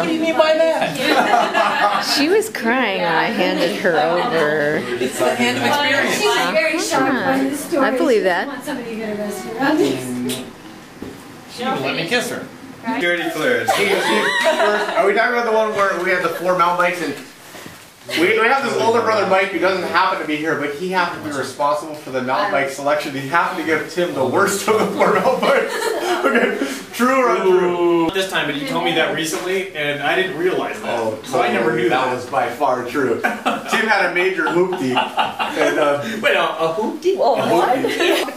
What do you mean by that? She was crying when I handed her over. It's the hand of experience. She was very shocked by the story. I believe that. She wants somebody to get arrested around this. She would let me kiss her. Security clearance. Are we talking about the one where we had the 4 mountain bikes and we have this older brother Mike who doesn't happen to be here, but he happened to be responsible for the mountain bike selection. He happened to give Tim the worst of the 4 mountain bikes. Okay, true or untrue? This time, but you told me that recently, and I didn't realize that. Oh, so I never knew that was by far true. Tim had a major hoopty. And, wait, a hoopty?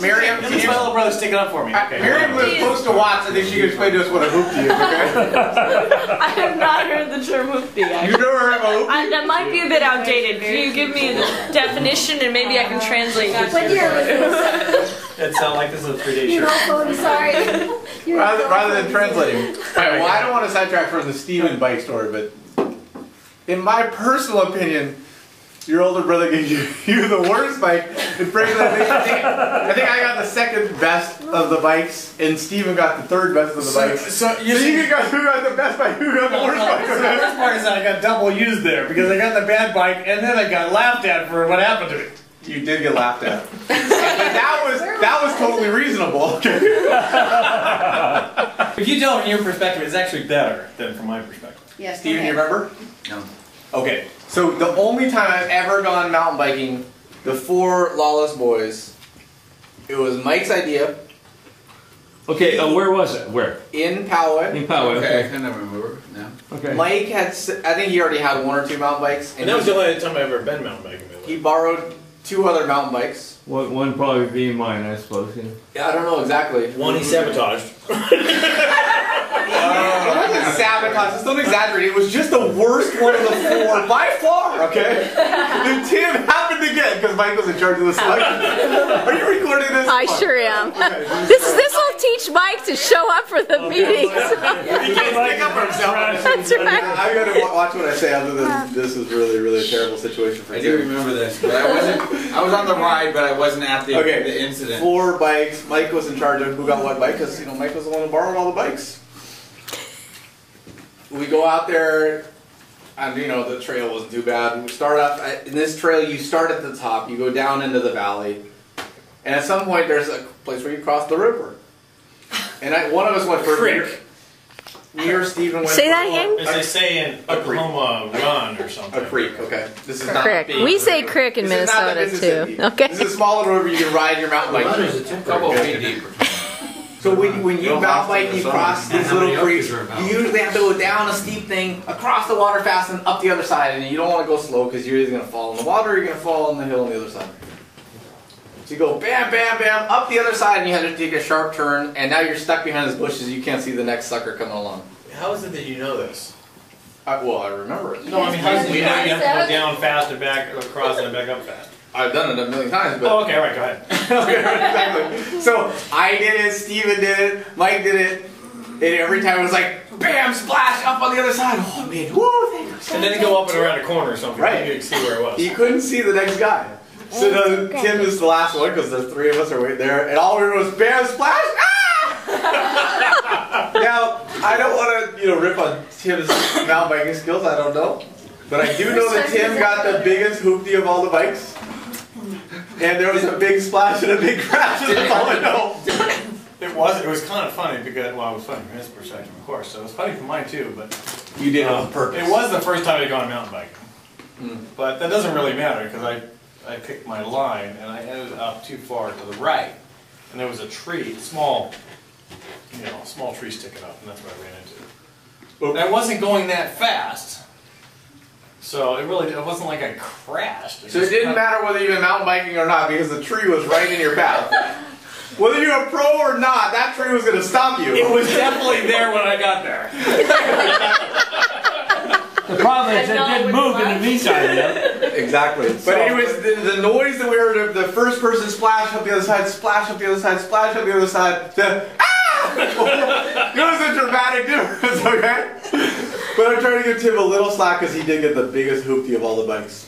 Miriam, This is my little brother sticking up for me. Okay. Miriam lives close to Watts. I think she can explain to us what a hoopty is, okay? I have not heard the term hoopty, actually. You've never heard of a hoopty? That might be a bit outdated. Can you give me the definition and maybe I can translate it? What year was this? It sounds like this is a 3-day You're shirt. all sorry. Rather than translating. Well, I don't want to sidetrack from the Steven bike story, but in my personal opinion, your older brother gave you the worst bike. And frankly, I think I got the 2nd best of the bikes, and Steven got the 3rd best of the bikes. So you got who got the best bike, who got the worst bike? The worst part is that I got double used there because I got the bad bike and then I got laughed at for what happened to me. You did get laughed at. But that was totally reasonable. Okay. If you tell it from your perspective, it's actually better than from my perspective. Yes. Steven, you remember? No. Okay. So the only time I've ever gone mountain biking, the 4 Lawless boys, it was Mike's idea. Okay, where was it? Where? In Poway. In Poway, Okay. okay. I never remember. No. Okay. Mike had, I think he already had 1 or 2 mountain bikes. And that was the only time I've ever been mountain biking. He borrowed 2 other mountain bikes. One probably be mine, I suppose. Yeah. Yeah, I don't know exactly. One he sabotaged. It wasn't sabotage, just don't exaggerate. It was just the worst one of the 4 by far, okay? That Tim happened to get, because Mike was in charge of the selection. Are you recording this? I sure am. Okay. This will teach Mike to show up for the meetings. He can't stick up for himself. That's right. I gotta watch what I say other than this is really, really a terrible situation for I Tim. do remember this, but I was on the ride, but I wasn't at the incident. 4 bikes. Mike was in charge of who got what bike, because Mike was the one who borrowed all the bikes. We go out there, and the trail wasn't too bad. We start up in this trail. You start at the top, you go down into the valley, and at some point there's a place where you cross the river. And one of us went for a creek. Me or Steven went. Say that again? As they say in Oklahoma, run or something. A creek. Okay. This is not Crick. big. We say crick in This is not the Minnesota Mississippi. too. Okay. This is a small little river you can ride your mountain bike. There's a couple of feet deep. So when you mountain bike, you cross these little creeks, you usually have to go down a steep thing, across the water fast, and up the other side. And you don't want to go slow because you're either going to fall in the water or you're going to fall in the hill on the other side. So you go bam, bam, bam, up the other side, and you have to take a sharp turn, and now you're stuck behind these bushes. You can't see the next sucker coming along. How is it that you know this? Well, I remember it. No, I mean, how is it you know you have to go down fast and back across and back up fast? I've done it a million times, but... Oh, okay, all right, go ahead. Okay, exactly. So, I did it, Steven did it, Mike did it, and every time it was like, bam, splash, up on the other side. Oh, man, woo, thank you. And then you go up and around a corner or something. Right. You could see where it was. You couldn't see the next guy. So Tim is the last one, because the 3 of us are waiting there, and all we heard was, bam, splash, ah! Now, I don't want to, rip on Tim's mountain biking skills, I don't know. But I do know that Tim got the biggest hoopty of all the bikes. And there was a big splash and a big crash, that's all I know. It was kind of funny because, well, it was funny from his perspective, of course. So it was funny for mine too, but... You did it on purpose. It was the first time I'd gone mountain biking. But that doesn't really matter because I picked my line and I ended up too far to the right. And there was a tree, small tree sticking up, and that's what I ran into. And I wasn't going that fast. So it wasn't like I crashed. So it didn't matter whether you've been mountain biking or not because the tree was right in your path. Whether you're a pro or not, that tree was going to stop you. It was definitely there when I got there. The problem is it didn't move in the meantime. Exactly. But anyways, the noise that we heard of the first person splash up the other side, splash up the other side, splash up the other side, to it was a dramatic difference, okay? But I'm trying to give Tim a little slack because he did get the biggest hoopty of all the bikes.